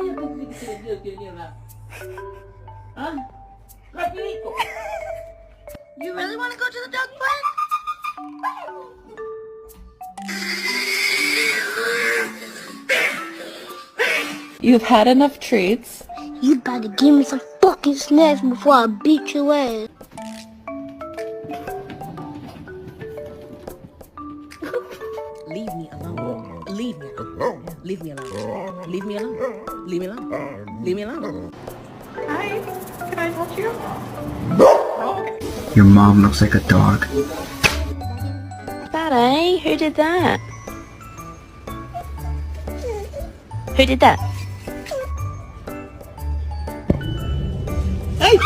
You really want to go to the dog park? You've had enough treats. You better give me some fucking snacks before I beat your ass. Leave me alone. Leave me alone. Leave me alone. Leave me alone. Leave me alone. Leave me alone. Hi, can I touch you? Oh, okay. Your mom looks like a dog. That, eh? Who did that? Who did that? Hey!